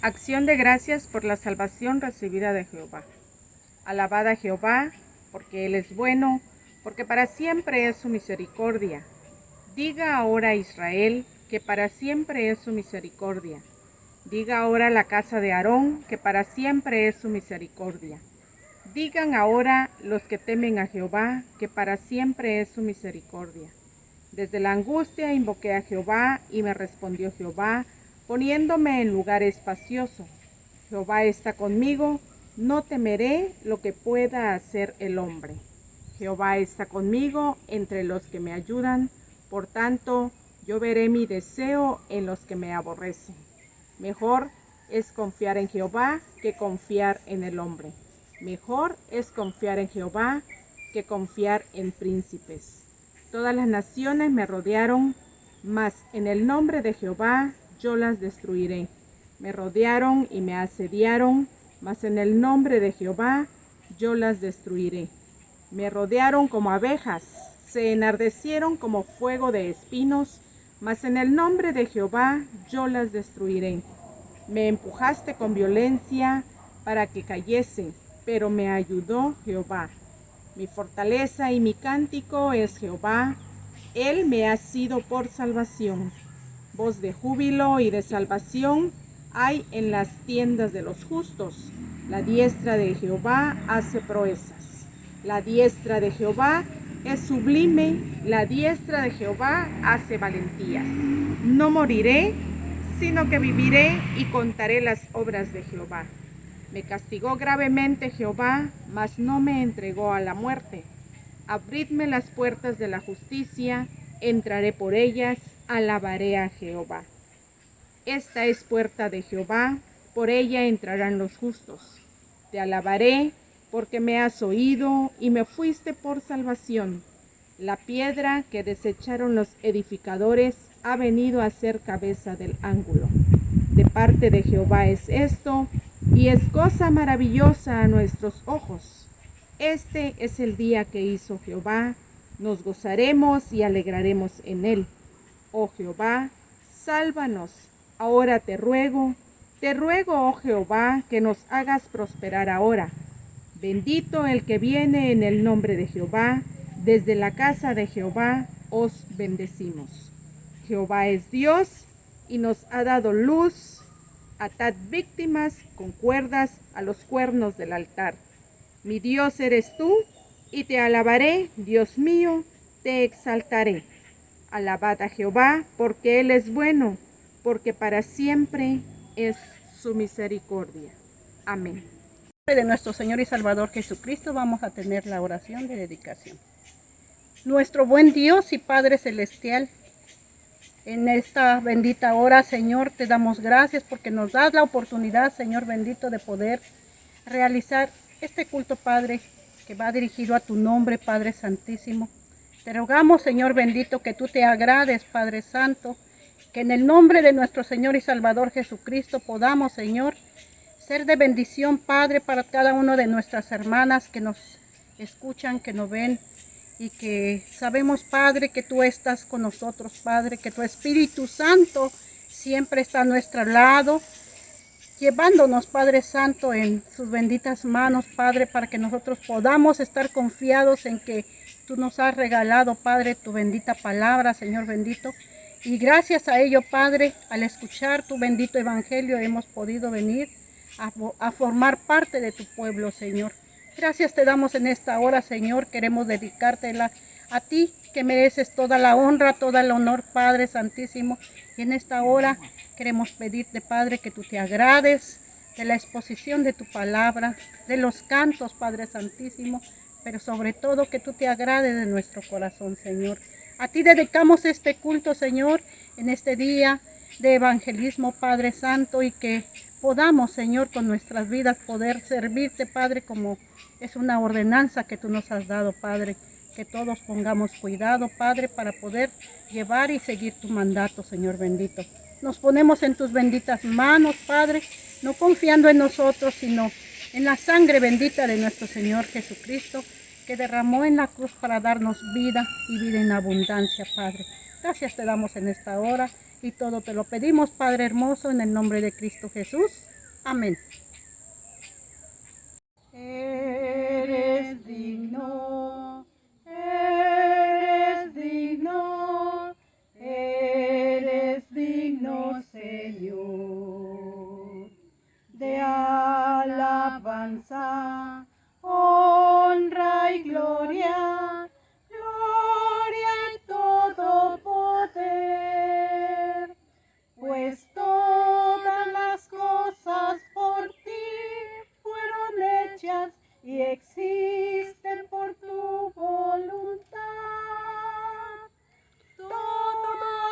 Acción de gracias por la salvación recibida de Jehová. Alabad a Jehová, porque Él es bueno, porque para siempre es su misericordia. Diga ahora Israel, que para siempre es su misericordia. Diga ahora la casa de Aarón, que para siempre es su misericordia. Digan ahora los que temen a Jehová, que para siempre es su misericordia. Desde la angustia invoqué a Jehová, y me respondió Jehová, poniéndome en lugar espacioso. Jehová está conmigo, no temeré lo que pueda hacer el hombre. Jehová está conmigo entre los que me ayudan, por tanto, yo veré mi deseo en los que me aborrecen. Mejor es confiar en Jehová que confiar en el hombre. Mejor es confiar en Jehová que confiar en príncipes. Todas las naciones me rodearon, mas en el nombre de Jehová yo las destruiré. Me rodearon y me asediaron, mas en el nombre de Jehová yo las destruiré. Me rodearon como abejas, se enardecieron como fuego de espinos, mas en el nombre de Jehová yo las destruiré. Me empujaste con violencia para que cayese, pero me ayudó Jehová. Mi fortaleza y mi cántico es Jehová, Él me ha sido por salvación. Voz de júbilo y de salvación hay en las tiendas de los justos. La diestra de Jehová hace proezas. La diestra de Jehová es sublime, la diestra de Jehová hace valentías. No moriré, sino que viviré y contaré las obras de Jehová. Me castigó gravemente Jehová, mas no me entregó a la muerte. Abridme las puertas de la justicia, entraré por ellas, alabaré a Jehová. Esta es puerta de Jehová, por ella entrarán los justos. Te alabaré, porque me has oído y me fuiste por salvación. La piedra que desecharon los edificadores ha venido a ser cabeza del ángulo. De parte de Jehová es esto, y es cosa maravillosa a nuestros ojos. Este es el día que hizo Jehová, nos gozaremos y alegraremos en él. Oh Jehová, sálvanos, ahora te ruego, oh Jehová, que nos hagas prosperar ahora. Bendito el que viene en el nombre de Jehová, desde la casa de Jehová os bendecimos. Jehová es Dios y nos ha dado luz. Atad víctimas con cuerdas a los cuernos del altar. Mi Dios eres tú, y te alabaré, Dios mío, te exaltaré. Alabad a Jehová, porque Él es bueno, porque para siempre es su misericordia. Amén. En nombre de nuestro Señor y Salvador Jesucristo vamos a tener la oración de dedicación. Nuestro buen Dios y Padre Celestial, en esta bendita hora, Señor, te damos gracias porque nos das la oportunidad, Señor bendito, de poder realizar este culto, Padre, que va dirigido a tu nombre, Padre Santísimo. Te rogamos, Señor bendito, que tú te agrades, Padre Santo, que en el nombre de nuestro Señor y Salvador Jesucristo podamos, Señor, ser de bendición, Padre, para cada una de nuestras hermanas que nos escuchan, que nos ven, y que sabemos, Padre, que tú estás con nosotros, Padre, que tu Espíritu Santo siempre está a nuestro lado, llevándonos, Padre Santo, en sus benditas manos, Padre, para que nosotros podamos estar confiados en que tú nos has regalado, Padre, tu bendita palabra, Señor bendito. Y gracias a ello, Padre, al escuchar tu bendito evangelio, hemos podido venir a formar parte de tu pueblo, Señor. Gracias te damos en esta hora, Señor. Queremos dedicártela a ti, que mereces toda la honra, todo el honor, Padre Santísimo. Y en esta hora queremos pedirte, Padre, que tú te agrades de la exposición de tu palabra, de los cantos, Padre Santísimo, pero sobre todo que tú te agrades de nuestro corazón, Señor. A ti dedicamos este culto, Señor, en este día de evangelismo, Padre Santo, y que podamos, Señor, con nuestras vidas poder servirte, Padre, como es una ordenanza que tú nos has dado, Padre. Que todos pongamos cuidado, Padre, para poder llevar y seguir tu mandato, Señor bendito. Nos ponemos en tus benditas manos, Padre, no confiando en nosotros, sino en la sangre bendita de nuestro Señor Jesucristo, que derramó en la cruz para darnos vida y vida en abundancia, Padre. Gracias te damos en esta hora y todo te lo pedimos, Padre hermoso, en el nombre de Cristo Jesús. Amén. Eres digno, eres digno, eres digno, Señor, de alabanza, honra y gloria, gloria y todo poder, pues todas las cosas por ti fueron hechas y existen por tu voluntad. Todo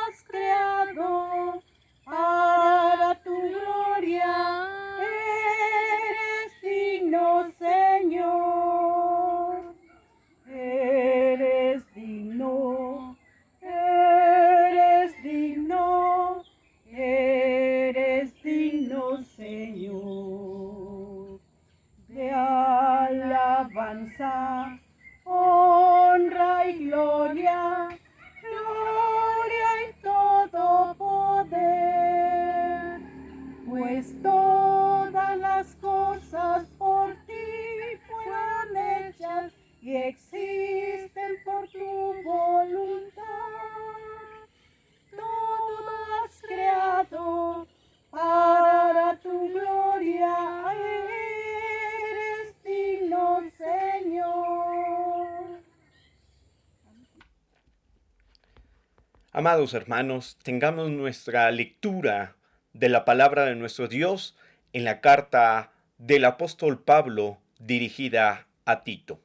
has creado para tu gloria. Eres digno, Señor. Eres digno. Eres digno. Eres digno, Señor, de alabanza, honra y gloria, gloria y todo poder, pues todas las cosas por ti fueron hechas y existen por tu voluntad. Todo has creado para tu gloria. Eres digno, Señor. Amados hermanos, tengamos nuestra lectura de la palabra de nuestro Dios en la carta del apóstol Pablo dirigida a Tito.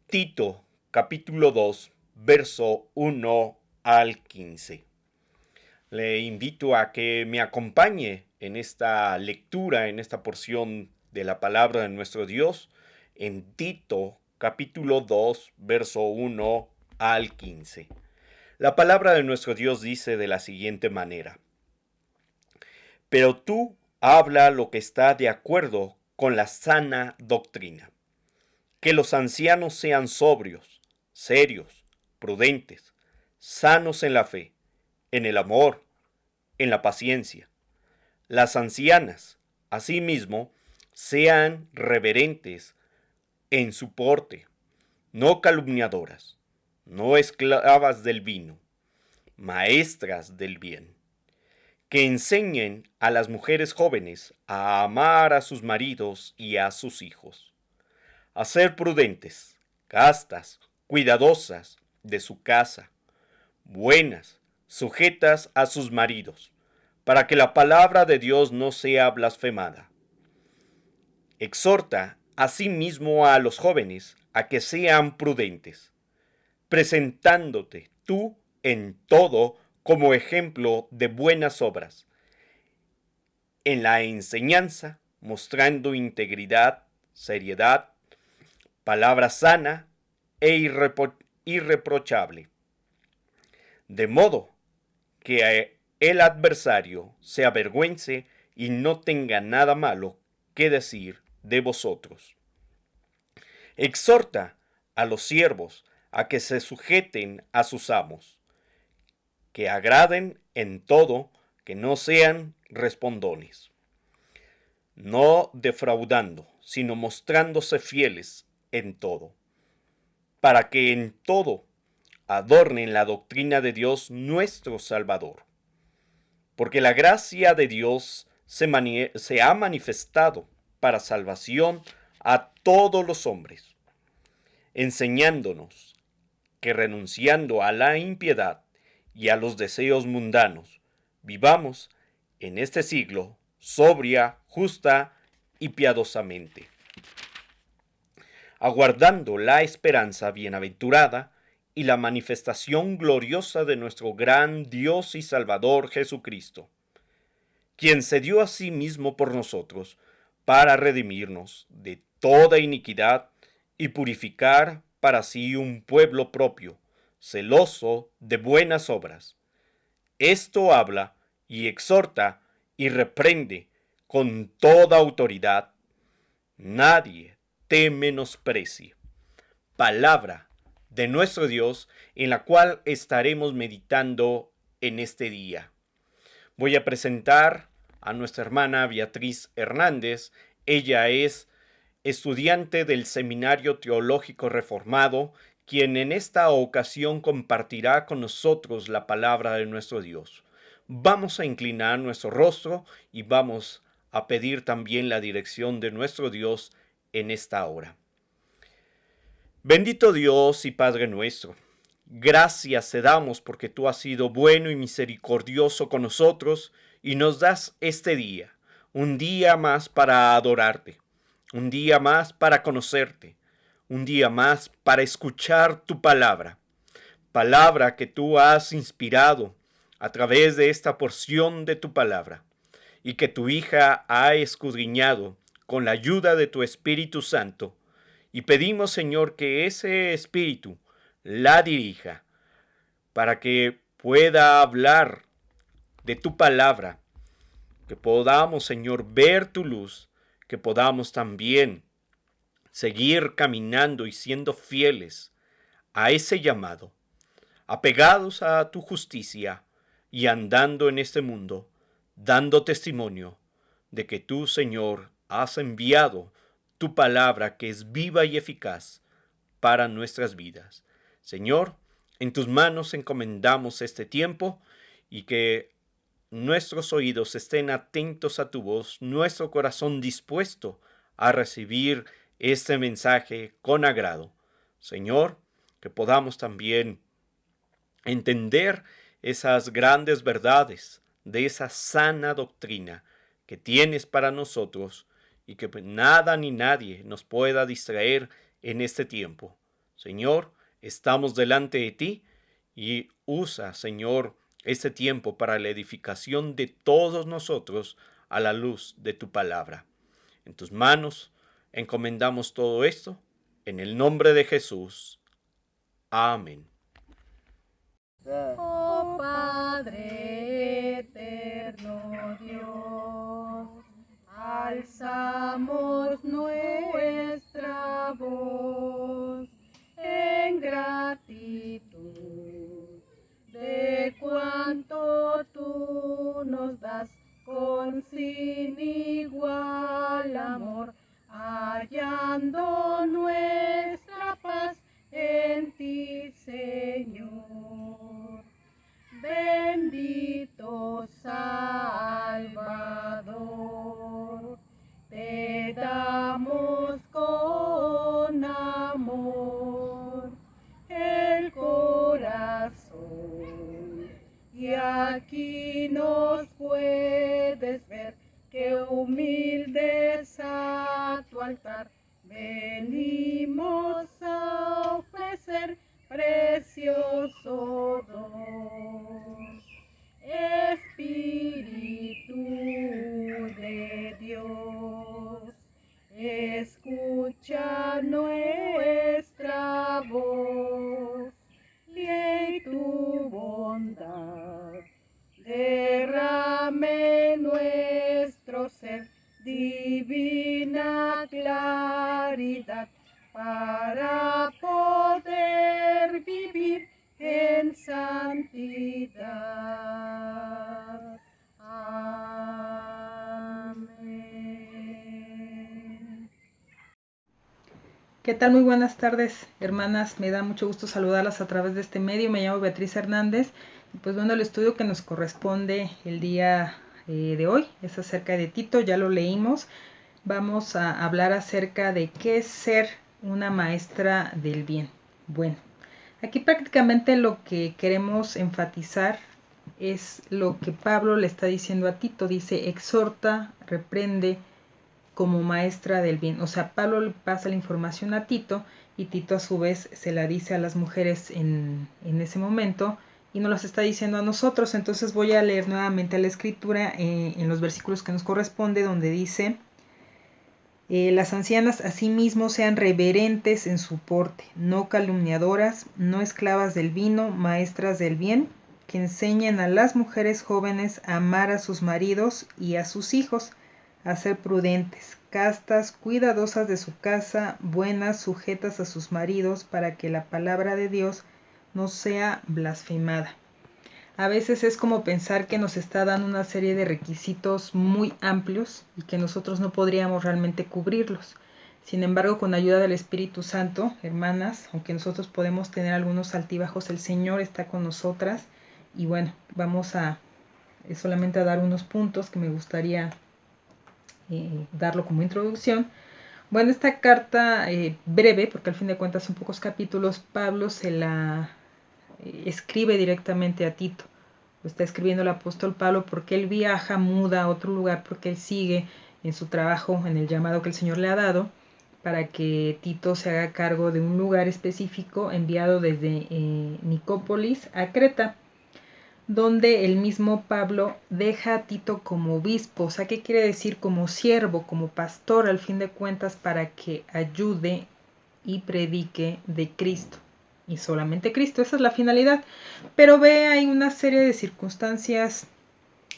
Tito, capítulo 2, verso 1 al 15. Le invito a que me acompañe en esta lectura, en esta porción de la palabra de nuestro Dios, en Tito, capítulo 2, verso 1 al 15. La palabra de nuestro Dios dice de la siguiente manera: pero tú habla lo que está de acuerdo con la sana doctrina. Que los ancianos sean sobrios, serios, prudentes, sanos en la fe, en el amor, en la paciencia. Las ancianas, asimismo, sean reverentes en su porte, no calumniadoras, no esclavas del vino, maestras del bien, que enseñen a las mujeres jóvenes a amar a sus maridos y a sus hijos, a ser prudentes, castas, cuidadosas de su casa, buenas, sujetas a sus maridos, para que la palabra de Dios no sea blasfemada. Exhorta asimismo a los jóvenes a que sean prudentes, presentándote tú en todo como ejemplo de buenas obras, en la enseñanza, mostrando integridad, seriedad, palabra sana e irreprochable, de modo que el adversario se avergüence y no tenga nada malo que decir de vosotros. Exhorta a los siervos a que se sujeten a sus amos, que agraden en todo, que no sean respondones, no defraudando, sino mostrándose fieles en todo, para que en todo adornen la doctrina de Dios nuestro Salvador. Porque la gracia de Dios se ha manifestado para salvación a todos los hombres, enseñándonos que renunciando a la impiedad y a los deseos mundanos, vivamos en este siglo sobria, justa y piadosamente, aguardando la esperanza bienaventurada y la manifestación gloriosa de nuestro gran Dios y Salvador Jesucristo, quien se dio a sí mismo por nosotros para redimirnos de toda iniquidad y purificar para sí un pueblo propio, celoso de buenas obras. Esto habla y exhorta y reprende con toda autoridad. Nadie te menosprecie. Palabra de nuestro Dios en la cual estaremos meditando en este día. Voy a presentar a nuestra hermana Beatriz Hernández. Ella es estudiante del Seminario Teológico Reformado, quien en esta ocasión compartirá con nosotros la palabra de nuestro Dios. Vamos a inclinar nuestro rostro y vamos a pedir también la dirección de nuestro Dios en esta hora. Bendito Dios y Padre nuestro, gracias te damos porque tú has sido bueno y misericordioso con nosotros y nos das este día, un día más para adorarte, un día más para conocerte, un día más para escuchar tu palabra, palabra que tú has inspirado a través de esta porción de tu palabra y que tu hija ha escudriñado con la ayuda de tu Espíritu Santo. Y pedimos, Señor, que ese Espíritu la dirija para que pueda hablar de tu palabra, que podamos, Señor, ver tu luz, que podamos también seguir caminando y siendo fieles a ese llamado, apegados a tu justicia y andando en este mundo, dando testimonio de que tú, Señor, has enviado tu palabra que es viva y eficaz para nuestras vidas. Señor, en tus manos encomendamos este tiempo y que nuestros oídos estén atentos a tu voz, nuestro corazón dispuesto a recibir este mensaje con agrado. Señor, que podamos también entender esas grandes verdades de esa sana doctrina que tienes para nosotros y que nada ni nadie nos pueda distraer en este tiempo. Señor, estamos delante de ti y usa, Señor, este tiempo para la edificación de todos nosotros a la luz de tu palabra. En tus manos encomendamos todo esto, en el nombre de Jesús. Amén. Oh Padre eterno Dios, alzamos nuestra voz en gratitud de cuanto tú nos das con sin igual amor, hallando nuestra paz en ti, Señor. Bendito Salvador, te damos con amor el corazón. Y aquí nos puedes ver, que humildes a tu altar venimos a ofrecer precioso don. Espíritu de Dios, escucha nuestra voz y tu bondad derrame en nuestro ser divina claridad para poder vivir en santidad. Amén. ¿Qué tal? Muy buenas tardes, hermanas. Me da mucho gusto saludarlas a través de este medio. Me llamo Beatriz Hernández. Y pues bueno, el estudio que nos corresponde el día de hoy es acerca de Tito. Ya lo leímos. Vamos a hablar acerca de qué es ser una maestra del bien. Bueno, aquí prácticamente lo que queremos enfatizar es lo que Pablo le está diciendo a Tito. Dice, exhorta, reprende como maestra del bien. O sea, Pablo le pasa la información a Tito y Tito a su vez se la dice a las mujeres en ese momento y nos las está diciendo a nosotros. Entonces voy a leer nuevamente la escritura en los versículos que nos corresponde, donde dice: las ancianas asimismo sean reverentes en su porte, no calumniadoras, no esclavas del vino, maestras del bien, que enseñen a las mujeres jóvenes a amar a sus maridos y a sus hijos, a ser prudentes, castas, cuidadosas de su casa, buenas, sujetas a sus maridos, para que la palabra de Dios no sea blasfemada. a veces es como pensar que nos está dando una serie de requisitos muy amplios y que nosotros no podríamos realmente cubrirlos. Sin embargo, con ayuda del Espíritu Santo, hermanas, aunque nosotros podemos tener algunos altibajos, el Señor está con nosotras. Y bueno, vamos a solamente a dar unos puntos que me gustaría darlo como introducción. Bueno, esta carta breve, porque al fin de cuentas son pocos capítulos, Pablo se la escribe directamente a Tito. Lo está escribiendo el apóstol Pablo porque él viaja, muda a otro lugar, porque él sigue en su trabajo, en el llamado que el Señor le ha dado, para que Tito se haga cargo de un lugar específico enviado desde Nicópolis a Creta, donde el mismo Pablo deja a Tito como obispo. O sea, ¿qué quiere decir? Como siervo, como pastor, al fin de cuentas, para que ayude y predique de Cristo. Y solamente Cristo, esa es la finalidad. Pero ve, hay una serie de circunstancias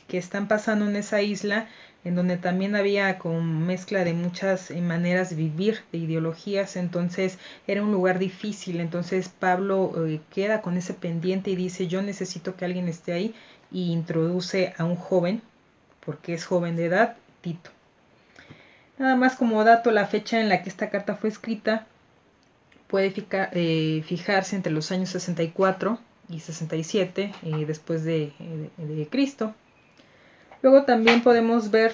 que están pasando en esa isla, en donde también había como mezcla de muchas maneras de vivir, de ideologías, entonces era un lugar difícil. Entonces Pablo queda con ese pendiente y dice, yo necesito que alguien esté ahí, y introduce a un joven, porque es joven de edad, Tito. Nada más como dato, la fecha en la que esta carta fue escrita puede fijarse entre los años 64 y 67 después de Cristo. Luego también podemos ver,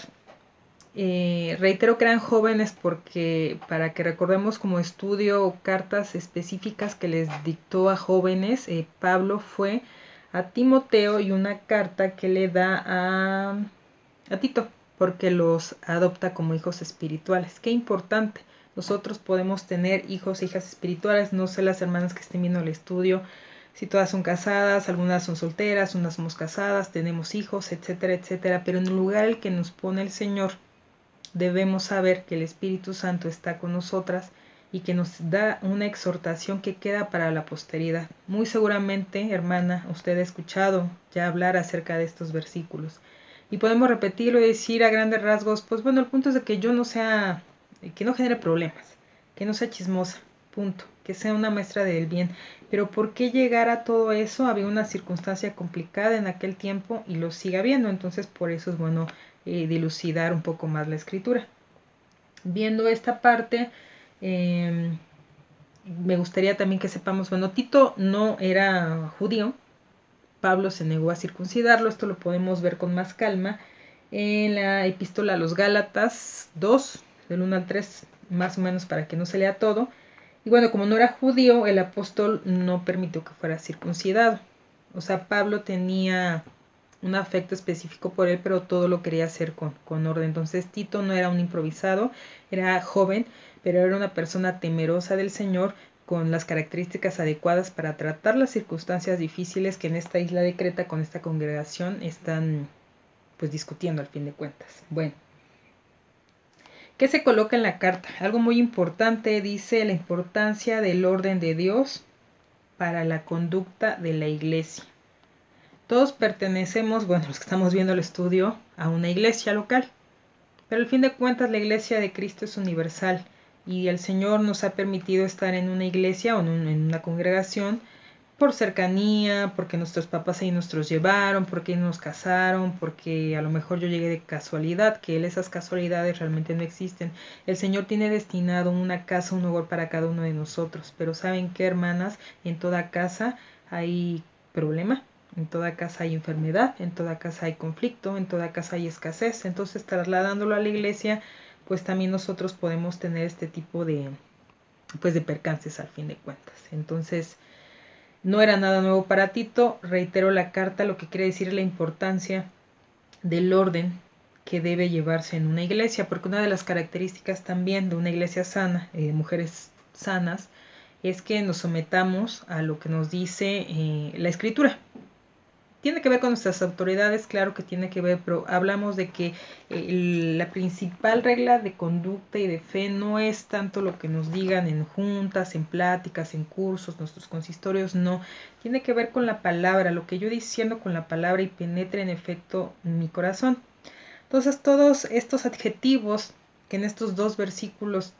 reitero que eran jóvenes porque para que recordemos como estudio cartas específicas que les dictó a jóvenes, Pablo fue a Timoteo y una carta que le da a Tito, porque los adopta como hijos espirituales. Qué importante. Nosotros podemos tener hijos e hijas espirituales, no sé las hermanas que estén viendo el estudio, si todas son casadas, algunas son solteras, unas somos casadas, tenemos hijos, etcétera, etcétera, pero en el lugar el que nos pone el Señor, debemos saber que el Espíritu Santo está con nosotras y que nos da una exhortación que queda para la posteridad. Muy seguramente, hermana, usted ha escuchado ya hablar acerca de estos versículos. Y podemos repetirlo y decir a grandes rasgos, pues bueno, el punto es de que yo no sea, que no genere problemas, que no sea chismosa, punto, que sea una maestra del bien. Pero ¿por qué llegar a todo eso? Había una circunstancia complicada en aquel tiempo y lo sigue habiendo, entonces por eso es bueno dilucidar un poco más la escritura. Viendo esta parte, me gustaría también que sepamos, bueno, Tito no era judío, Pablo se negó a circuncidarlo, esto lo podemos ver con más calma en la epístola a los Gálatas 2, del 1 al 3, más o menos para que no se lea todo. Y bueno, como no era judío, el apóstol no permitió que fuera circuncidado. O sea, Pablo tenía un afecto específico por él, pero todo lo quería hacer con orden. Entonces Tito no era un improvisado, era joven, pero era una persona temerosa del Señor, con las características adecuadas para tratar las circunstancias difíciles que en esta isla de Creta con esta congregación están pues discutiendo al fin de cuentas. Bueno, ¿qué se coloca en la carta? Algo muy importante, dice la importancia del orden de Dios para la conducta de la iglesia. Todos pertenecemos, bueno, los que estamos viendo el estudio, a una iglesia local, pero al fin de cuentas la iglesia de Cristo es universal y el Señor nos ha permitido estar en una iglesia o en una congregación por cercanía, porque nuestros papás ahí nos llevaron, porque nos casaron, porque a lo mejor yo llegué de casualidad, que esas casualidades realmente no existen. El Señor tiene destinado una casa, un hogar para cada uno de nosotros, pero ¿saben qué, hermanas? En toda casa hay problema. En toda casa hay enfermedad, en toda casa hay conflicto, en toda casa hay escasez. Entonces, trasladándolo a la iglesia, pues también nosotros podemos tener este tipo de percances al fin de cuentas. Entonces, no era nada nuevo para Tito. Reitero la carta, lo que quiere decir la importancia del orden que debe llevarse en una iglesia, porque una de las características también de una iglesia sana, mujeres sanas, es que nos sometamos a lo que nos dice la escritura. Tiene que ver con nuestras autoridades, claro que tiene que ver, pero hablamos de que la principal regla de conducta y de fe no es tanto lo que nos digan en juntas, en pláticas, en cursos, nuestros consistorios, no. Tiene que ver con la palabra, lo que yo diciendo con la palabra y penetre en efecto en mi corazón. Entonces todos estos adjetivos que en estos dos versículos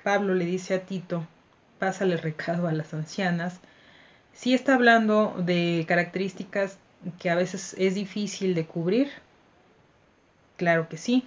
Pablo le dice a Tito, pásale el recado a las ancianas, Sí está hablando de características que a veces es difícil de cubrir, claro que sí,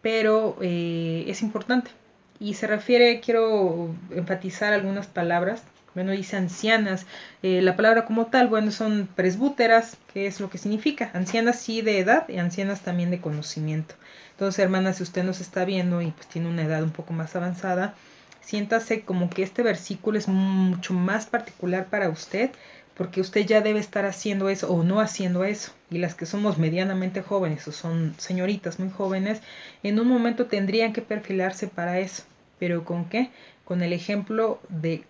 pero es importante. Y se refiere, quiero enfatizar algunas palabras. Bueno, dice ancianas. La palabra como tal, bueno, son presbúteras, que es lo que significa. Ancianas sí de edad y ancianas también de conocimiento. Entonces, hermana, si usted nos está viendo y pues tiene una edad un poco más avanzada, siéntase como que este versículo es mucho más particular para usted, porque usted ya debe estar haciendo eso o no haciendo eso. Y las que somos medianamente jóvenes o son señoritas muy jóvenes, en un momento tendrían que perfilarse para eso. ¿Pero con qué? Con el ejemplo de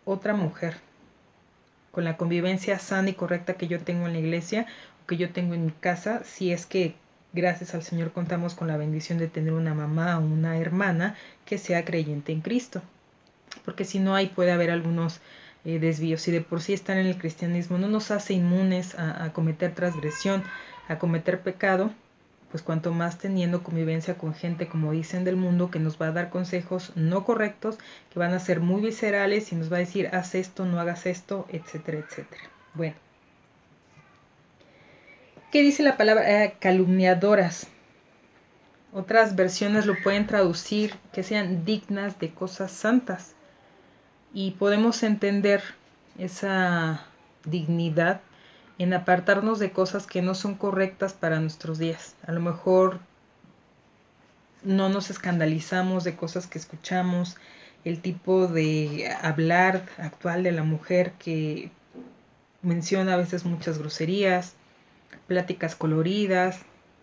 otra mujer, con la convivencia sana y correcta que yo tengo en la iglesia o que yo tengo en mi casa, si es que gracias al Señor contamos con la bendición de tener una mamá o una hermana que sea creyente en Cristo. Porque si no, ahí puede haber algunos desvíos. Si de por sí estar en el cristianismo no nos hace inmunes a cometer transgresión, a cometer pecado, pues cuanto más teniendo convivencia con gente, como dicen, del mundo, que nos va a dar consejos no correctos, que van a ser muy viscerales y nos va a decir, haz esto, no hagas esto, etcétera, etcétera. Bueno, ¿qué dice la palabra? Calumniadoras. Otras versiones lo pueden traducir que sean dignas de cosas santas. Y podemos entender esa dignidad en apartarnos de cosas que no son correctas para nuestros días. A lo mejor no nos escandalizamos de cosas que escuchamos, el tipo de hablar actual de la mujer que menciona a veces muchas groserías, pláticas coloridas,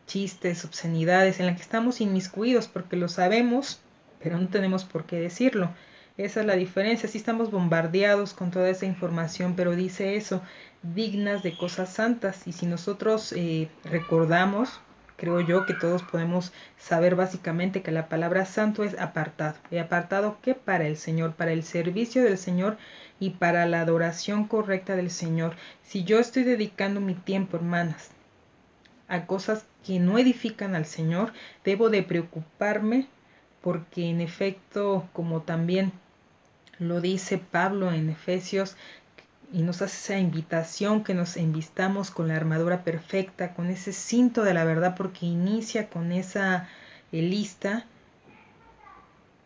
chistes, obscenidades, en las que estamos inmiscuidos porque lo sabemos, pero no tenemos por qué decirlo. Esa es la diferencia. Sí estamos bombardeados con toda esa información, pero dice eso, dignas de cosas santas. Y si nosotros recordamos, creo yo que todos podemos saber básicamente que la palabra santo es apartado. ¿Y apartado qué? Para el Señor, para el servicio del Señor y para la adoración correcta del Señor. Si yo estoy dedicando mi tiempo, hermanas, a cosas que no edifican al Señor, debo de preocuparme porque en efecto, como también lo dice Pablo en Efesios, y nos hace esa invitación que nos envistamos con la armadura perfecta, con ese cinto de la verdad, porque inicia con esa lista,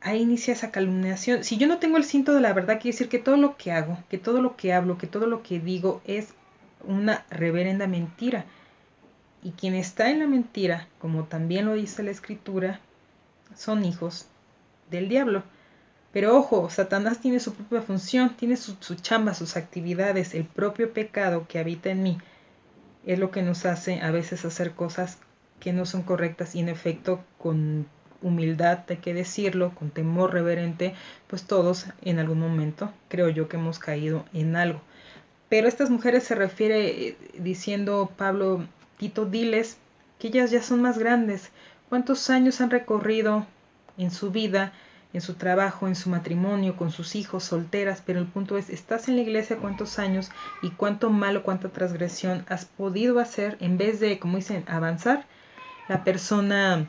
ahí inicia esa calumniación. Si yo no tengo el cinto de la verdad, quiere decir que todo lo que hago, que todo lo que hablo, que todo lo que digo es una reverenda mentira. Y quien está en la mentira, como también lo dice la Escritura, son hijos del diablo. Pero ojo, Satanás tiene su propia función, tiene su chamba, sus actividades, el propio pecado que habita en mí es lo que nos hace a veces hacer cosas que no son correctas y en efecto con humildad, hay que decirlo, con temor reverente, pues todos en algún momento creo yo que hemos caído en algo. Pero a estas mujeres se refiere diciendo Pablo, Tito, diles que ellas ya son más grandes. ¿Cuántos años han recorrido en su vida, en su trabajo, en su matrimonio, con sus hijos, solteras? Pero el punto es, ¿estás en la iglesia cuántos años y cuánto malo, cuánta transgresión has podido hacer? En vez de, como dicen, avanzar, la persona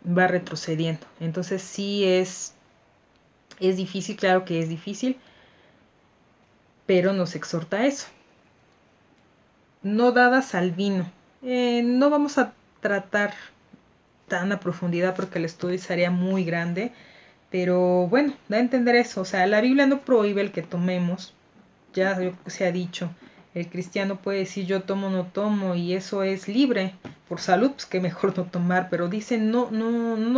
va retrocediendo. Entonces sí es difícil, claro que es difícil, pero nos exhorta a eso. No dadas al vino. No vamos a tratar tan a profundidad porque el estudio sería muy grande, pero bueno, da a entender eso. O sea, la Biblia no prohíbe el que tomemos, ya se ha dicho. El cristiano puede decir yo tomo, no tomo, y eso es libre. Por salud, pues que mejor no tomar, pero dice no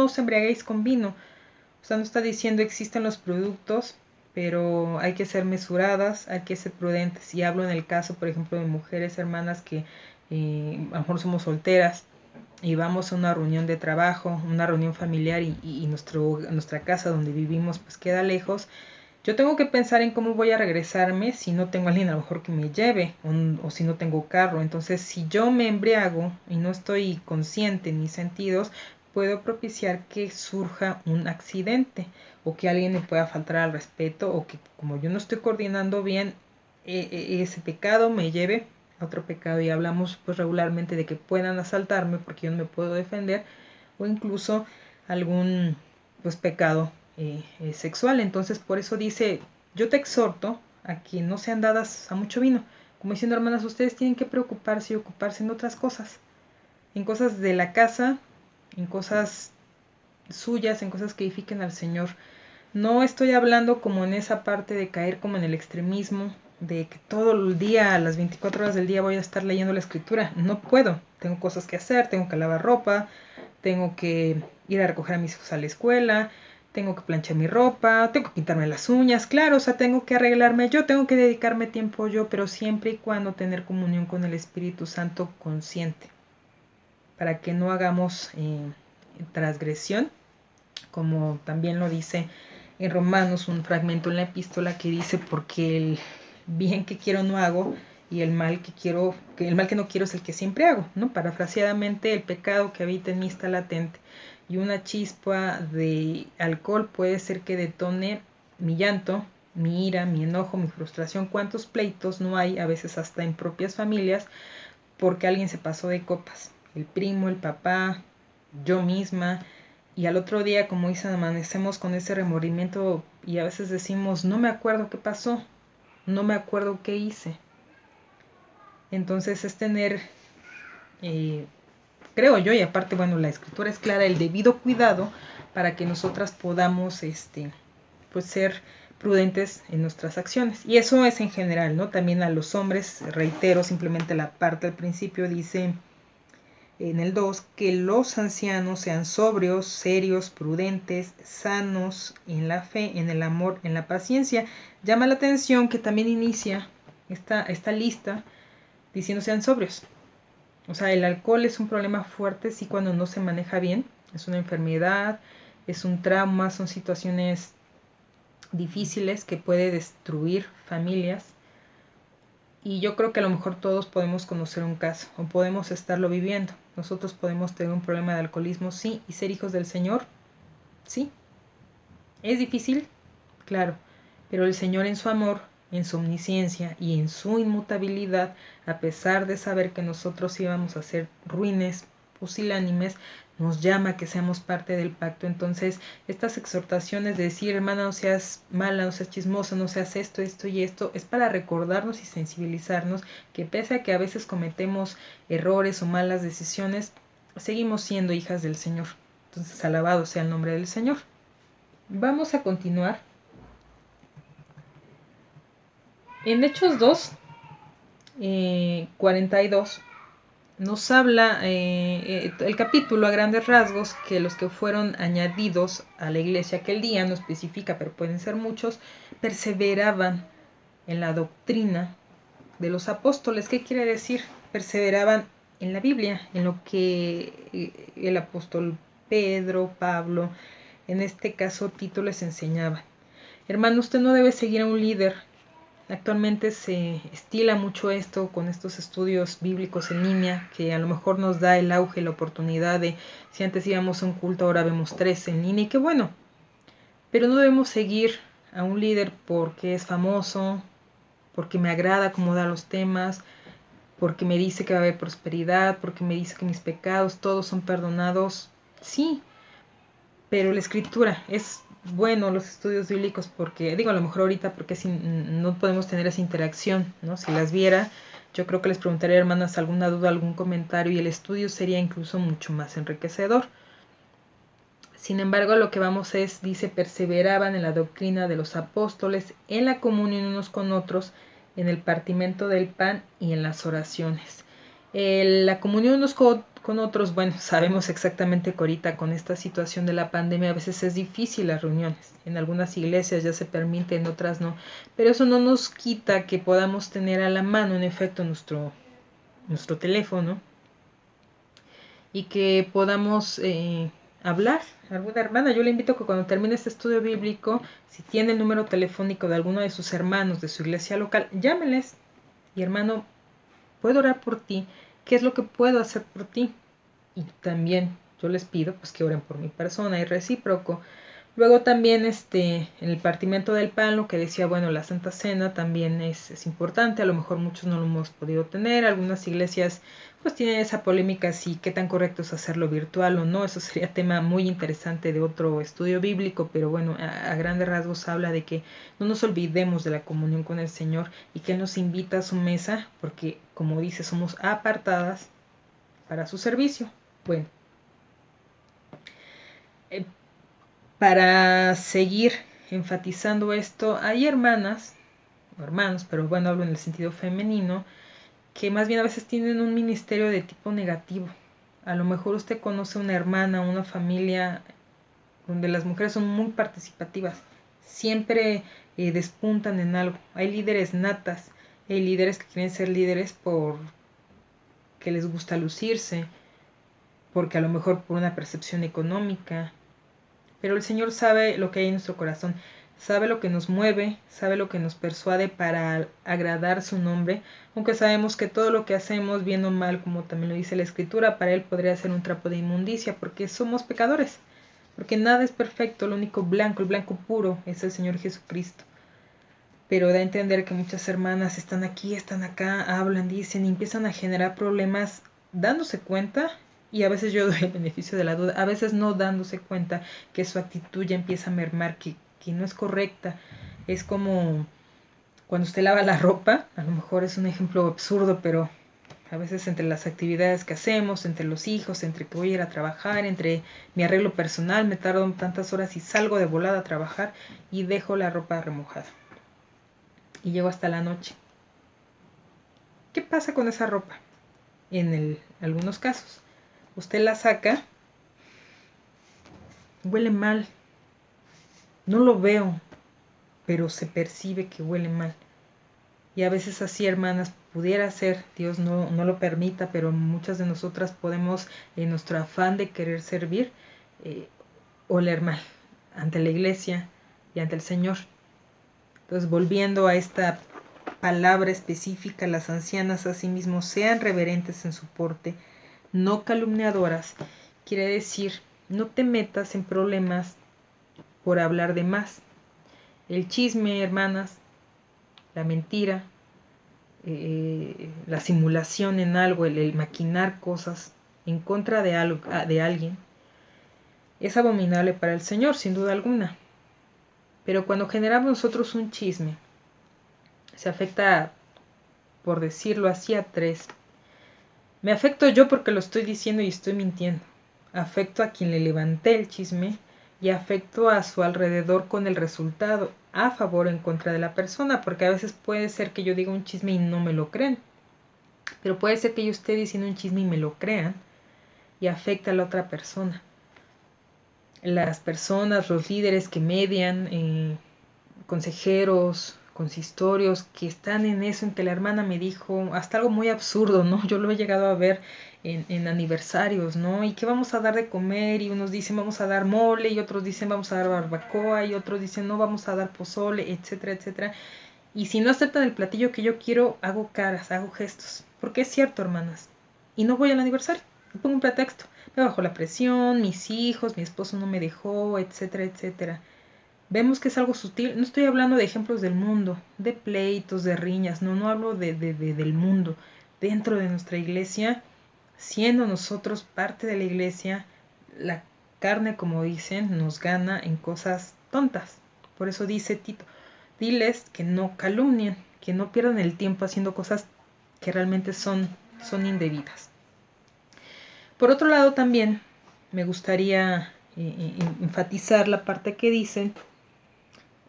os embriaguéis con vino. O sea, no está diciendo existen los productos, pero hay que ser mesuradas, hay que ser prudentes. Y hablo en el caso, por ejemplo, de mujeres hermanas que a lo mejor somos solteras y vamos a una reunión de trabajo, una reunión familiar y nuestra casa donde vivimos pues queda lejos. Yo tengo que pensar en cómo voy a regresarme si no tengo a alguien a lo mejor que me lleve o si no tengo carro. Entonces, si yo me embriago y no estoy consciente en mis sentidos, puedo propiciar que surja un accidente o que alguien me pueda faltar al respeto o que como yo no estoy coordinando bien, ese pecado me lleve a otro pecado. Y hablamos pues regularmente de que puedan asaltarme porque yo no me puedo defender o incluso algún pues pecado sexual. Entonces por eso dice, yo te exhorto a que no sean dadas a mucho vino. Como diciendo, hermanas, ustedes tienen que preocuparse y ocuparse en otras cosas. En cosas de la casa, en cosas suyas, en cosas que edifiquen al Señor. No estoy hablando como en esa parte de caer como en el extremismo, de que todo el día, a las 24 horas del día voy a estar leyendo la escritura. No puedo. Tengo cosas que hacer, tengo que lavar ropa, tengo que ir a recoger a mis hijos a la escuela, tengo que planchar mi ropa, tengo que pintarme las uñas, claro, o sea, tengo que arreglarme yo, tengo que dedicarme tiempo yo, pero siempre y cuando tener comunión con el Espíritu Santo consciente, para que no hagamos transgresión, como también lo dice en Romanos, un fragmento en la epístola que dice, porque el bien que quiero no hago, y el mal que no quiero es el que siempre hago, ¿no? Parafraseadamente, el pecado que habita en mí está latente, y una chispa de alcohol puede ser que detone mi llanto, mi ira, mi enojo, mi frustración. ¿Cuántos pleitos no hay, a veces hasta en propias familias, porque alguien se pasó de copas? El primo, el papá, yo misma, y al otro día, como dicen, amanecemos con ese remordimiento y a veces decimos, no me acuerdo qué pasó, no me acuerdo qué hice. Entonces es tener, creo yo, y aparte, bueno, la escritura es clara, el debido cuidado para que nosotras podamos, pues ser prudentes en nuestras acciones. Y eso es en general, ¿no? También a los hombres, reitero, simplemente la parte al principio dice en el 2, que los ancianos sean sobrios, serios, prudentes, sanos en la fe, en el amor, en la paciencia. Llama la atención que también inicia esta lista diciendo sean sobrios. O sea, el alcohol es un problema fuerte sí cuando no se maneja bien. Es una enfermedad, es un trauma, son situaciones difíciles que puede destruir familias. Y yo creo que a lo mejor todos podemos conocer un caso o podemos estarlo viviendo. Nosotros podemos tener un problema de alcoholismo, sí, y ser hijos del Señor, sí. ¿Es difícil? Claro, pero el Señor en su amor, en su omnisciencia y en su inmutabilidad, a pesar de saber que nosotros íbamos a ser ruines, pusilánimes, nos llama a que seamos parte del pacto. Entonces, estas exhortaciones de decir, hermana, no seas mala, no seas chismosa, no seas esto, esto y esto, es para recordarnos y sensibilizarnos que pese a que a veces cometemos errores o malas decisiones, seguimos siendo hijas del Señor. Entonces, alabado sea el nombre del Señor. Vamos a continuar. En Hechos 2, 42, nos habla el capítulo a grandes rasgos que los que fueron añadidos a la iglesia aquel día, no especifica, pero pueden ser muchos, perseveraban en la doctrina de los apóstoles. ¿Qué quiere decir? Perseveraban en la Biblia, en lo que el apóstol Pedro, Pablo, en este caso Tito les enseñaba. Hermano, usted no debe seguir a un líder. Actualmente se estila mucho esto con estos estudios bíblicos en línea, que a lo mejor nos da el auge, la oportunidad de, si antes íbamos a un culto, ahora vemos 3 en línea, y qué bueno. Pero no debemos seguir a un líder porque es famoso, porque me agrada cómo da los temas, porque me dice que va a haber prosperidad, porque me dice que mis pecados todos son perdonados. Sí, pero la escritura es bueno, los estudios bíblicos, porque digo a lo mejor ahorita porque no podemos tener esa interacción, ¿no? Si las viera, yo creo que les preguntaría, hermanas, alguna duda, algún comentario, y el estudio sería incluso mucho más enriquecedor. Sin embargo, lo que vamos dice, perseveraban en la doctrina de los apóstoles, en la comunión unos con otros, en el partimiento del pan y en las oraciones. La comunión unos con otros, bueno, sabemos exactamente que ahorita con esta situación de la pandemia a veces es difícil las reuniones. En algunas iglesias ya se permite, en otras no. Pero eso no nos quita que podamos tener a la mano, en efecto, nuestro teléfono y que podamos hablar a alguna hermana. Yo le invito a que cuando termine este estudio bíblico, si tiene el número telefónico de alguno de sus hermanos de su iglesia local, llámeles. Y hermano, puedo orar por ti. ¿Qué es lo que puedo hacer por ti? Y también yo les pido pues que oren por mi persona y recíproco, Luego también el partimiento del pan, lo que decía, bueno, la Santa Cena también es importante, a lo mejor muchos no lo hemos podido tener, algunas iglesias pues tienen esa polémica si qué tan correcto es hacerlo virtual o no, eso sería tema muy interesante de otro estudio bíblico, pero bueno, a grandes rasgos habla de que no nos olvidemos de la comunión con el Señor y que Él nos invita a su mesa, porque como dice, somos apartadas para su servicio. Bueno, para seguir enfatizando esto, hay hermanas, o hermanos, pero bueno, hablo en el sentido femenino, que más bien a veces tienen un ministerio de tipo negativo. A lo mejor usted conoce una hermana, una familia donde las mujeres son muy participativas, siempre despuntan en algo. Hay líderes natas, hay líderes que quieren ser líderes porque les gusta lucirse, porque a lo mejor por una percepción económica, pero el Señor sabe lo que hay en nuestro corazón, sabe lo que nos mueve, sabe lo que nos persuade para agradar su nombre, aunque sabemos que todo lo que hacemos, bien o mal, como también lo dice la Escritura, para Él podría ser un trapo de inmundicia, porque somos pecadores, porque nada es perfecto, lo único blanco, el blanco puro, es el Señor Jesucristo. Pero da a entender que muchas hermanas están aquí, están acá, hablan, dicen y empiezan a generar problemas dándose cuenta, y a veces yo doy el beneficio de la duda, a veces no dándose cuenta que su actitud ya empieza a mermar, que no es correcta. Es como cuando usted lava la ropa, a lo mejor es un ejemplo absurdo, pero a veces entre las actividades que hacemos, entre los hijos, entre que voy a ir a trabajar, entre mi arreglo personal, me tardo tantas horas y salgo de volada a trabajar y dejo la ropa remojada. Y llego hasta la noche. ¿Qué pasa con esa ropa? En algunos casos, usted la saca, huele mal, no lo veo, pero se percibe que huele mal. Y a veces así, hermanas, pudiera ser, Dios no lo permita, pero muchas de nosotras podemos, en nuestro afán de querer servir, oler mal ante la iglesia y ante el Señor. Entonces, volviendo a esta palabra específica, las ancianas asimismo sean reverentes en su porte, no calumniadoras, quiere decir, no te metas en problemas por hablar de más. El chisme, hermanas, la mentira, la simulación en algo, el maquinar cosas en contra de alguien, es abominable para el Señor, sin duda alguna. Pero cuando generamos nosotros un chisme, se afecta, por decirlo así, a tres. Me afecto yo porque lo estoy diciendo y estoy mintiendo. Afecto a quien le levanté el chisme y afecto a su alrededor con el resultado, a favor o en contra de la persona, porque a veces puede ser que yo diga un chisme y no me lo creen, pero puede ser que yo esté diciendo un chisme y me lo crean y afecta a la otra persona. Las personas, los líderes que median, consejeros, consistorios, que están en eso, en que la hermana me dijo, hasta algo muy absurdo, ¿no? Yo lo he llegado a ver en aniversarios, ¿no? ¿Y qué vamos a dar de comer? Y unos dicen vamos a dar mole, y otros dicen vamos a dar barbacoa, y otros dicen no, vamos a dar pozole, etcétera, etcétera. Y si no aceptan el platillo que yo quiero, hago caras, hago gestos. Porque es cierto, hermanas. Y no voy al aniversario, me pongo un pretexto. Me bajó la presión, mis hijos, mi esposo no me dejó, etcétera, etcétera. Vemos que es algo sutil. No estoy hablando de ejemplos del mundo, de pleitos, de riñas. No hablo del mundo. Dentro de nuestra iglesia, siendo nosotros parte de la iglesia, la carne, como dicen, nos gana en cosas tontas. Por eso dice Tito, diles que no calumnien, que no pierdan el tiempo haciendo cosas que realmente son indebidas. Por otro lado, también me gustaría enfatizar la parte que dice,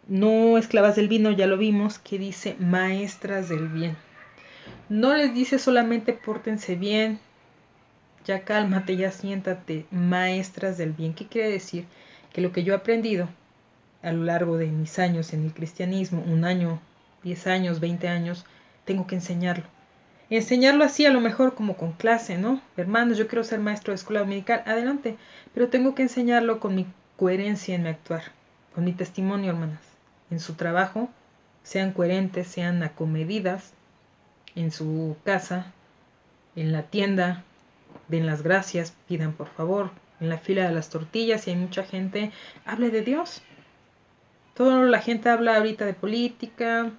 no esclavas del vino, ya lo vimos, que dice maestras del bien. No les dice solamente pórtense bien, ya cálmate, ya siéntate, maestras del bien. ¿Qué quiere decir? Que lo que yo he aprendido a lo largo de mis años en el cristianismo, 1 año, 10 años, 20 años, tengo que enseñarlo. Enseñarlo así a lo mejor como con clase, ¿no? Hermanos, yo quiero ser maestro de escuela dominical, adelante, pero tengo que enseñarlo con mi coherencia en mi actuar, con mi testimonio, hermanas. En su trabajo, sean coherentes, sean acomedidas, en su casa, en la tienda, den las gracias, pidan por favor, en la fila de las tortillas y hay mucha gente, hable de Dios. Toda la gente habla ahorita de política,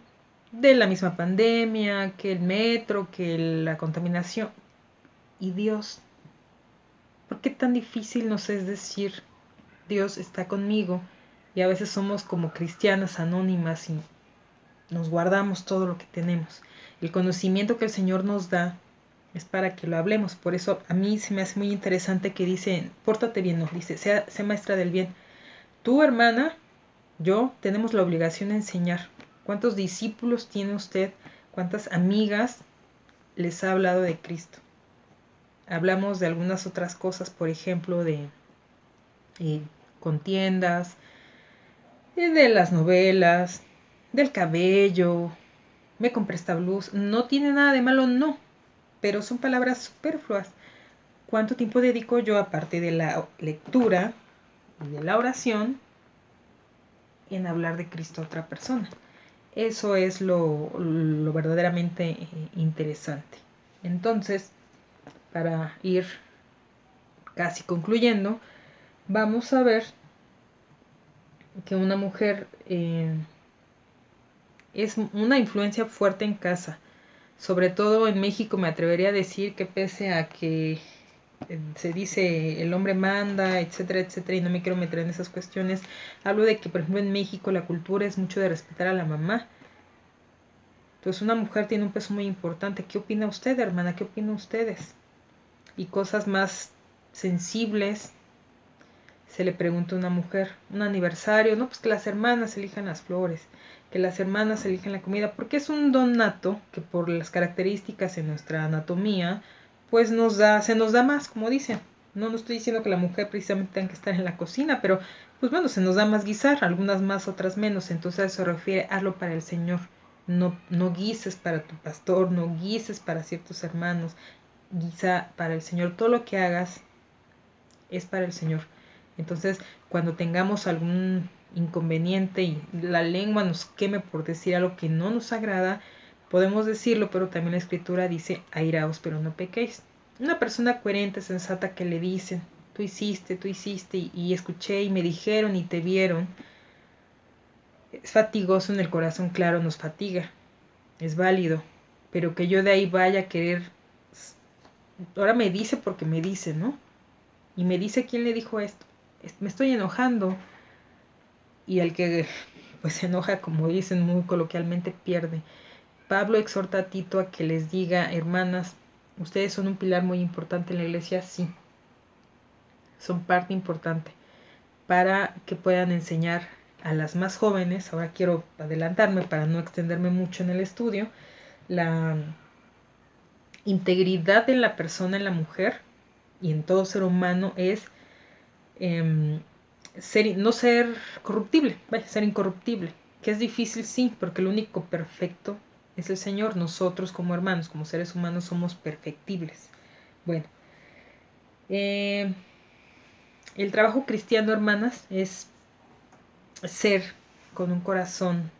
de la misma pandemia, que el metro, que la contaminación. ¿Y Dios? ¿Por qué tan difícil nos es decir, Dios está conmigo? Y a veces somos como cristianas anónimas y nos guardamos todo lo que tenemos. El conocimiento que el Señor nos da es para que lo hablemos. Por eso a mí se me hace muy interesante que dice, pórtate bien, nos dice, sea maestra del bien. Tu hermana, yo, tenemos la obligación de enseñar. ¿Cuántos discípulos tiene usted? ¿Cuántas amigas les ha hablado de Cristo? Hablamos de algunas otras cosas, por ejemplo, de contiendas, de las novelas, del cabello. Me compré esta blusa. No tiene nada de malo, no. Pero son palabras superfluas. ¿Cuánto tiempo dedico yo, aparte de la lectura y de la oración, en hablar de Cristo a otra persona? Eso es lo verdaderamente interesante. Entonces, para ir casi concluyendo, vamos a ver que una mujer es una influencia fuerte en casa. Sobre todo en México me atrevería a decir que pese a que se dice el hombre manda, etcétera, etcétera, y no me quiero meter en esas cuestiones, hablo de que, por ejemplo, en México la cultura es mucho de respetar a la mamá. Entonces una mujer tiene un peso muy importante. ¿Qué opina usted, hermana? ¿Qué opinan ustedes? Y cosas más sensibles, se le pregunta a una mujer, un aniversario, no, pues que las hermanas elijan las flores, que las hermanas elijan la comida, porque es un don nato que por las características en nuestra anatomía, pues se nos da más, como dicen. No estoy diciendo que la mujer precisamente tenga que estar en la cocina, pero pues bueno, se nos da más guisar, algunas más, otras menos. Entonces a eso se refiere, hazlo para el Señor. No guises para tu pastor, no guises para ciertos hermanos, guisa para el Señor. Todo lo que hagas es para el Señor. Entonces, cuando tengamos algún inconveniente y la lengua nos queme por decir algo que no nos agrada, podemos decirlo, pero también la Escritura dice, airaos, pero no pequéis. Una persona coherente, sensata, que le dicen, tú hiciste, y escuché, y me dijeron, y te vieron, es fatigoso en el corazón, claro, nos fatiga, es válido, pero que yo de ahí vaya a querer, ahora me dice porque me dice, ¿no? Y me dice quién le dijo esto. Me estoy enojando. Y el que pues se enoja, como dicen muy coloquialmente, pierde. Pablo exhorta a Tito a que les diga, hermanas, ustedes son un pilar muy importante en la iglesia, sí. Son parte importante para que puedan enseñar a las más jóvenes. Ahora quiero adelantarme para no extenderme mucho en el estudio. La integridad de la persona en la mujer y en todo ser humano es no ser corruptible, ser incorruptible, que es difícil, sí, porque el único perfecto es el Señor. Nosotros como hermanos, como seres humanos, somos perfectibles. Bueno, el trabajo cristiano, hermanas, es ser con un corazón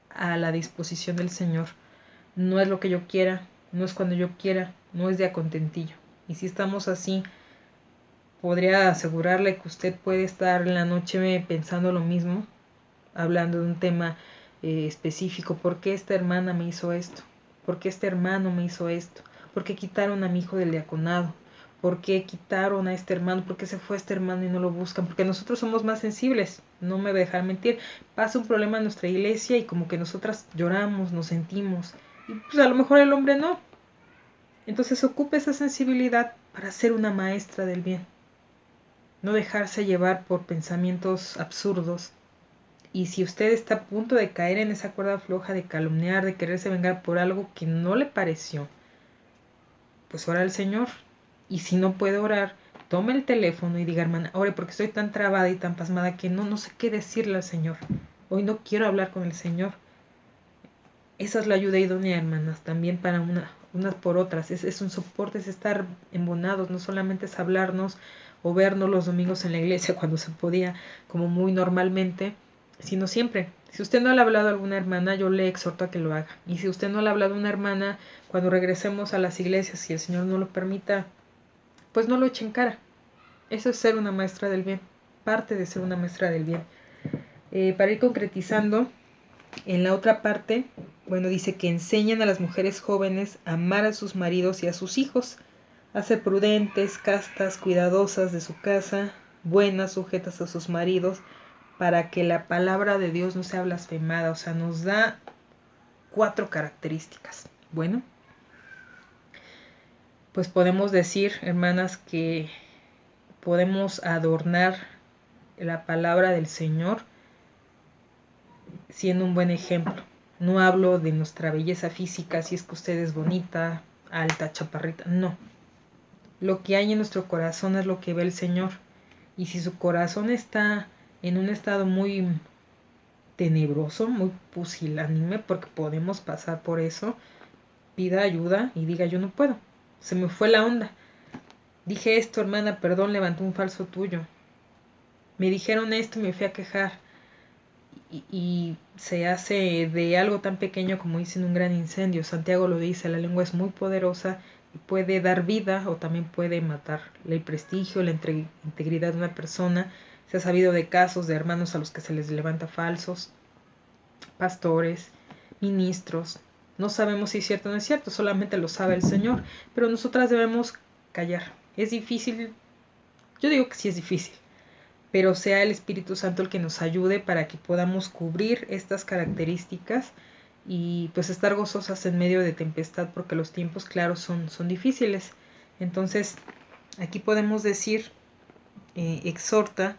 a la disposición del Señor. No es lo que yo quiera, no es cuando yo quiera, no es de a contentillo. Y si estamos así, podría asegurarle que usted puede estar en la noche pensando lo mismo, hablando de un tema específico. ¿Por qué esta hermana me hizo esto? ¿Por qué este hermano me hizo esto? ¿Por qué quitaron a mi hijo del diaconado? ¿Por qué quitaron a este hermano? ¿Por qué se fue este hermano y no lo buscan? Porque nosotros somos más sensibles, no me voy a dejar mentir. Pasa un problema en nuestra iglesia y como que nosotras lloramos, nos sentimos. Y pues a lo mejor el hombre no. Entonces ocupe esa sensibilidad para ser una maestra del bien. No dejarse llevar por pensamientos absurdos. Y si usted está a punto de caer en esa cuerda floja de calumniar, de quererse vengar por algo que no le pareció, pues ora al Señor. Y si no puede orar, tome el teléfono y diga, hermana, ore porque estoy tan trabada y tan pasmada que no sé qué decirle al Señor. Hoy no quiero hablar con el Señor. Esa es la ayuda idónea, hermanas, también para unas por otras. Es un soporte, es estar embonados, no solamente es hablarnos o vernos los domingos en la iglesia cuando se podía, como muy normalmente, sino siempre. Si usted no le ha hablado a alguna hermana, yo le exhorto a que lo haga. Y si usted no le ha hablado a una hermana, cuando regresemos a las iglesias, si el Señor no lo permita, pues no lo eche en cara. Eso es ser una maestra del bien, parte de ser una maestra del bien. Para ir concretizando, en la otra parte, bueno, dice que enseñan a las mujeres jóvenes a amar a sus maridos y a sus hijos, a ser prudentes, castas, cuidadosas de su casa, buenas, sujetas a sus maridos, para que la palabra de Dios no sea blasfemada. O sea, nos da 4 características. Bueno, pues podemos decir, hermanas, que podemos adornar la palabra del Señor siendo un buen ejemplo. No hablo de nuestra belleza física, si es que usted es bonita, alta, chaparrita, no. Lo que hay en nuestro corazón es lo que ve el Señor. Y si su corazón está en un estado muy tenebroso, muy pusilánime, porque podemos pasar por eso, pida ayuda y diga: yo no puedo, se me fue la onda, dije esto, hermana, perdón, levanté un falso tuyo, me dijeron esto y me fui a quejar, y se hace de algo tan pequeño, como dicen, un gran incendio. Santiago lo dice, la lengua es muy poderosa y puede dar vida o también puede matar el prestigio, la integridad de una persona. Se ha sabido de casos de hermanos a los que se les levanta falsos, pastores, ministros. No sabemos si es cierto o no es cierto, solamente lo sabe el Señor, pero nosotras debemos callar. Es difícil, yo digo que sí es difícil, pero sea el Espíritu Santo el que nos ayude para que podamos cubrir estas características y pues estar gozosas en medio de tempestad, porque los tiempos, claro, son difíciles. Entonces, aquí podemos decir, exhorta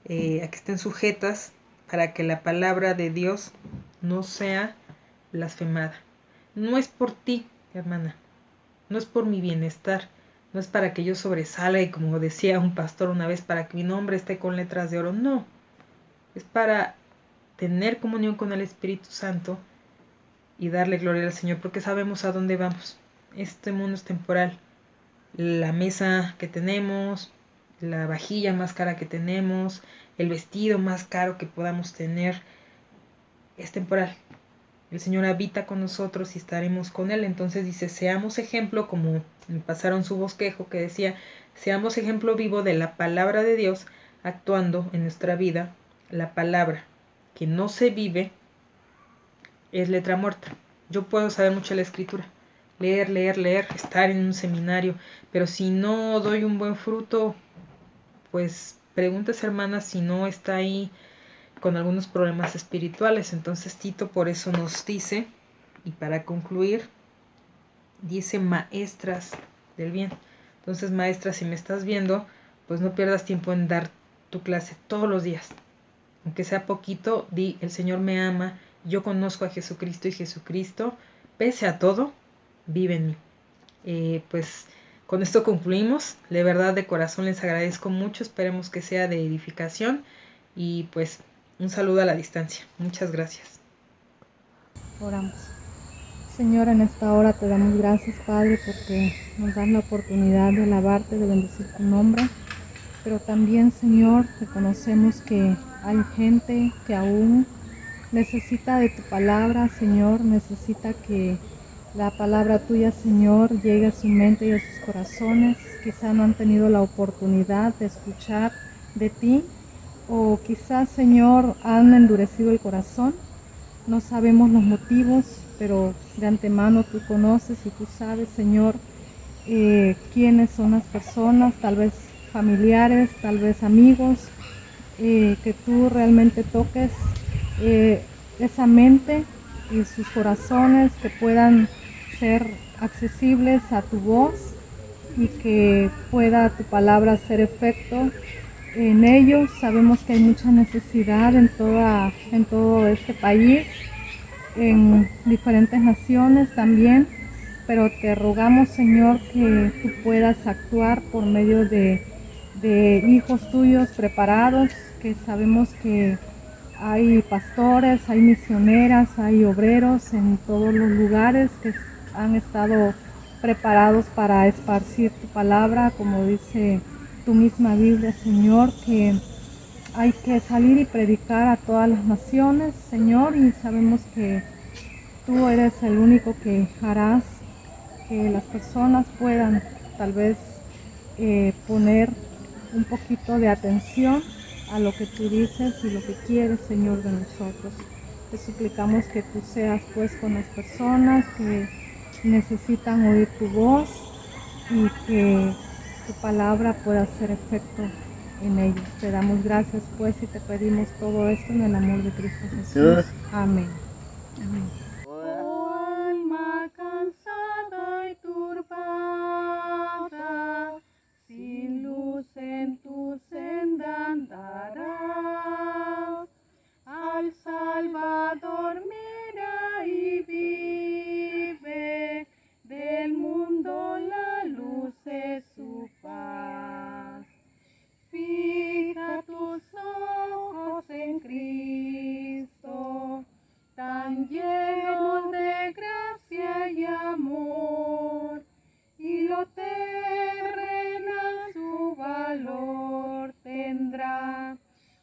a que estén sujetas para que la palabra de Dios no sea blasfemada. No es por ti, hermana, no es por mi bienestar, no es para que yo sobresalga y, como decía un pastor una vez, para que mi nombre esté con letras de oro, no. Es para tener comunión con el Espíritu Santo y darle gloria al Señor, porque sabemos a dónde vamos. Este mundo es temporal. La mesa que tenemos, la vajilla más cara que tenemos, el vestido más caro que podamos tener, es temporal. El Señor habita con nosotros y estaremos con Él. Entonces dice, seamos ejemplo, como me pasaron su bosquejo que decía, seamos ejemplo vivo de la palabra de Dios, actuando en nuestra vida. La palabra que no se vive es letra muerta. Yo puedo saber mucho la escritura, leer, estar en un seminario, pero si no doy un buen fruto, pues pregúntese, hermana, si no está ahí con algunos problemas espirituales. Entonces Tito por eso nos dice, y para concluir, dice maestras del bien. Entonces, maestra, si me estás viendo, pues no pierdas tiempo en dar tu clase todos los días. Aunque sea poquito, di, el Señor me ama, yo conozco a Jesucristo y Jesucristo, pese a todo, vive en mí. Pues con esto concluimos. De verdad, de corazón les agradezco mucho. Esperemos que sea de edificación. Y pues un saludo a la distancia. Muchas gracias. Oramos. Señor, en esta hora te damos gracias, Padre, porque nos das la oportunidad de alabarte, de bendecir tu nombre. Pero también, Señor, reconocemos que hay gente que aún necesita de tu palabra, Señor, necesita que la palabra tuya, Señor, llegue a su mente y a sus corazones. Quizá no han tenido la oportunidad de escuchar de ti, o quizás, Señor, han endurecido el corazón. No sabemos los motivos, pero de antemano tú conoces y tú sabes, Señor, quiénes son las personas, tal vez familiares, tal vez amigos, que tú realmente toques esa mente y sus corazones, que puedan ser accesibles a tu voz y que pueda tu palabra hacer efecto en ellos. Sabemos que hay mucha necesidad en todo este país, en diferentes naciones también, pero te rogamos, Señor, que tú puedas actuar por medio de hijos tuyos preparados, que sabemos que hay pastores, hay misioneras, hay obreros en todos los lugares que han estado preparados para esparcir tu palabra, como dice tu misma Biblia, Señor, que hay que salir y predicar a todas las naciones, Señor, y sabemos que tú eres el único que harás que las personas puedan tal vez poner un poquito de atención a lo que tú dices y lo que quieres, Señor, de nosotros. Te suplicamos que tú seas pues con las personas que necesitan oír tu voz y que tu palabra pueda hacer efecto en ellos. Te damos gracias pues y te pedimos todo esto en el amor de Cristo Jesús. Amén. Amén. Oh alma cansada y turbada, sin luz en tu senda andarás. Al Salvador mira y vive, del mundo la luz es su paz. Fija tus ojos en Cristo, tan lleno de gracia y amor, y lo terrenal su valor tendrá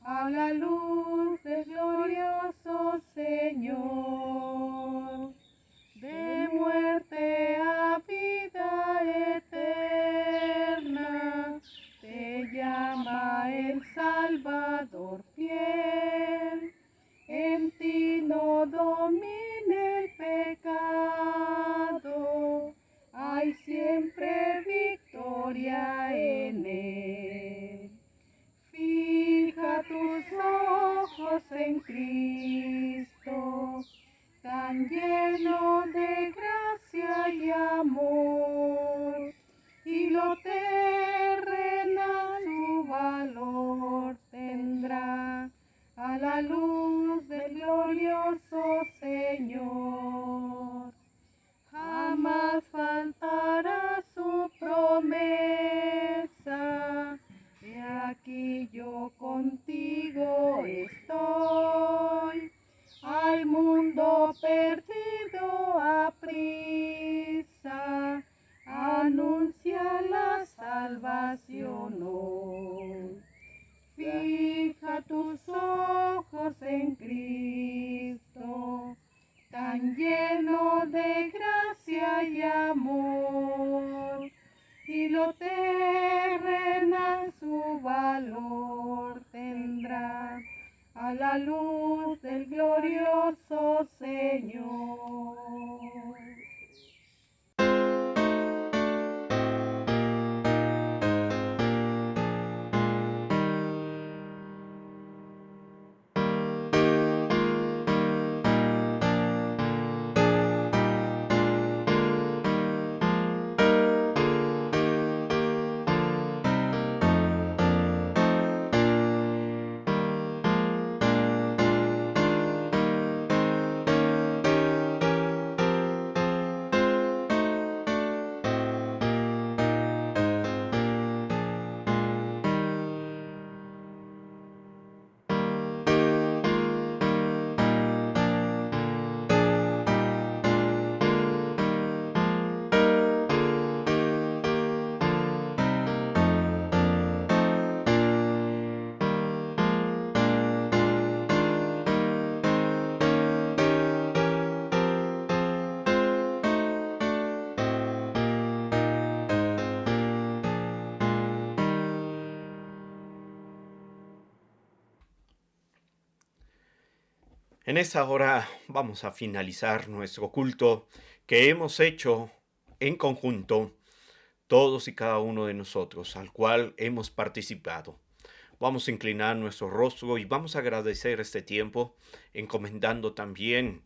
a la luz del glorioso Señor. De muerte a vida eterna te llama el Salvador fiel. En ti no domina el pecado, hay siempre victoria en él. Fija tus ojos en Cristo, tan lleno de gracia y amor, y lo terrenal su valor tendrá a la luz del glorioso Señor. Jamás faltará su promesa, he aquí yo contigo estoy, al mundo perdido aprisa, anuncia la salvación hoy. Fija tus ojos en Cristo, tan lleno de gracia y amor, y lo terrenal su valor tendrá a la luz del glorioso Señor. En esta hora vamos a finalizar nuestro culto que hemos hecho en conjunto, todos y cada uno de nosotros, al cual hemos participado. Vamos a inclinar nuestro rostro y vamos a agradecer este tiempo, encomendando también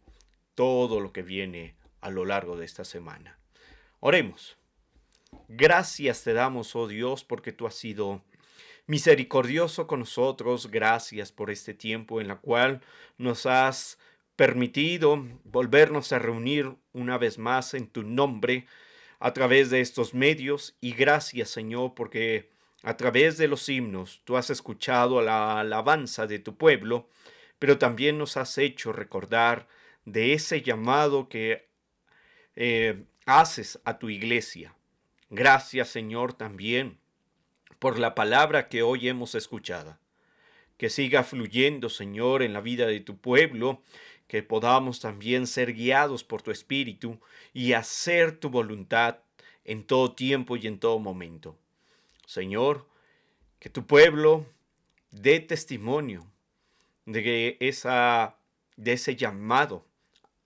todo lo que viene a lo largo de esta semana. Oremos. Gracias te damos, oh Dios, porque tú has sido misericordioso con nosotros. Gracias por este tiempo en el cual nos has permitido volvernos a reunir una vez más en tu nombre a través de estos medios. Y gracias, Señor, porque a través de los himnos tú has escuchado la alabanza de tu pueblo, pero también nos has hecho recordar de ese llamado que haces a tu iglesia. Gracias, Señor, también por la palabra que hoy hemos escuchado. Que siga fluyendo, Señor, en la vida de tu pueblo, que podamos también ser guiados por tu Espíritu y hacer tu voluntad en todo tiempo y en todo momento. Señor, Que tu pueblo dé testimonio de ese llamado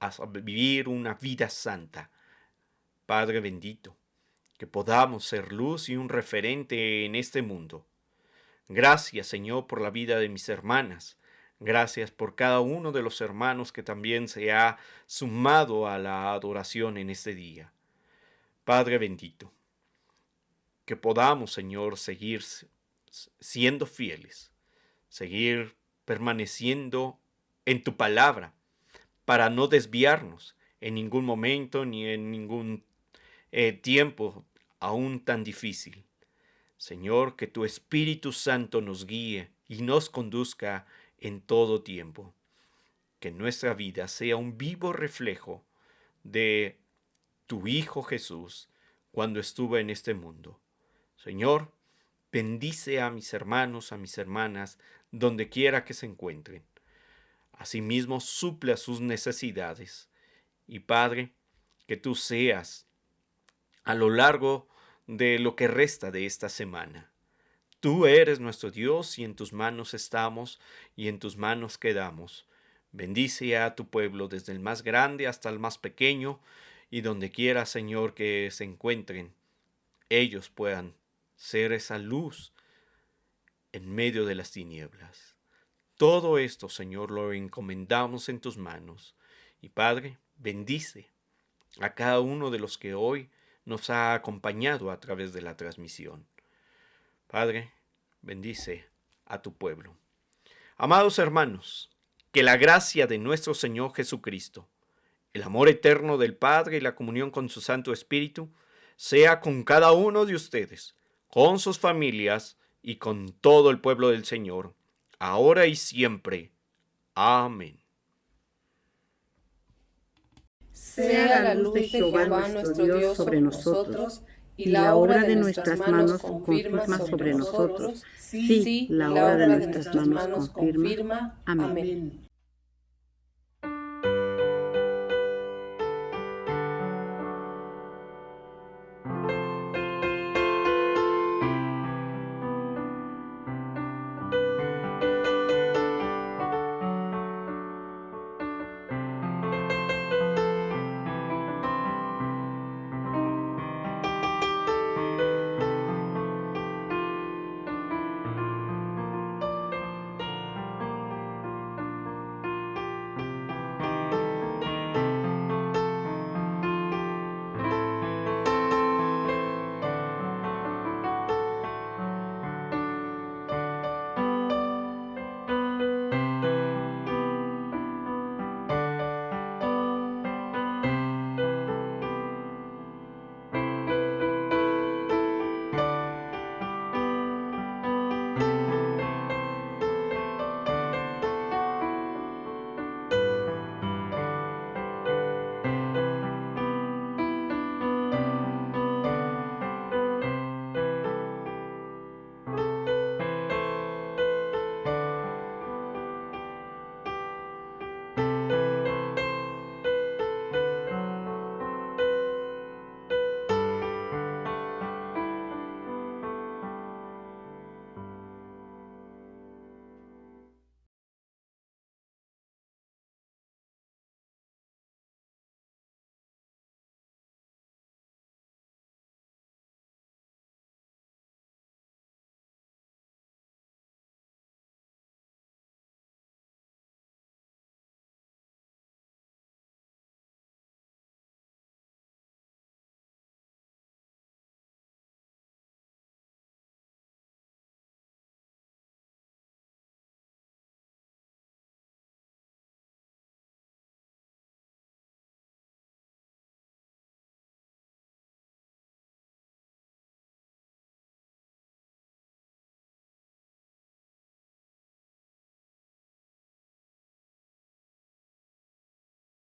a vivir una vida santa. Padre bendito, que podamos ser luz y un referente en este mundo. Gracias, Señor, por la vida de mis hermanas. Gracias por cada uno de los hermanos que también se ha sumado a la adoración en este día. Padre bendito, que podamos, Señor, seguir siendo fieles, seguir permaneciendo en tu palabra, para no desviarnos en ningún momento ni en ningún tiempo aún tan difícil. Señor, que tu Espíritu Santo nos guíe y nos conduzca en todo tiempo. Que nuestra vida sea un vivo reflejo de tu Hijo Jesús cuando estuvo en este mundo. Señor, bendice a mis hermanos, a mis hermanas, donde quiera que se encuentren. Asimismo, suple a sus necesidades. Y Padre, que tú seas a lo largo de lo que resta de esta semana. Tú eres nuestro Dios y en tus manos estamos y en tus manos quedamos. Bendice a tu pueblo desde el más grande hasta el más pequeño y donde quiera, Señor, que se encuentren, ellos puedan ser esa luz en medio de las tinieblas. Todo esto, Señor, lo encomendamos en tus manos. Y Padre, bendice a cada uno de los que hoy nos ha acompañado a través de la transmisión. Padre, bendice a tu pueblo. Amados hermanos, que la gracia de nuestro Señor Jesucristo, el amor eterno del Padre y la comunión con su Santo Espíritu sea con cada uno de ustedes, con sus familias y con todo el pueblo del Señor, ahora y siempre. Amén. Sea la luz de Jehová nuestro Dios sobre nosotros, y la obra de nuestras manos confirma sobre nosotros. Sí, la obra de nuestras manos confirma. Amén.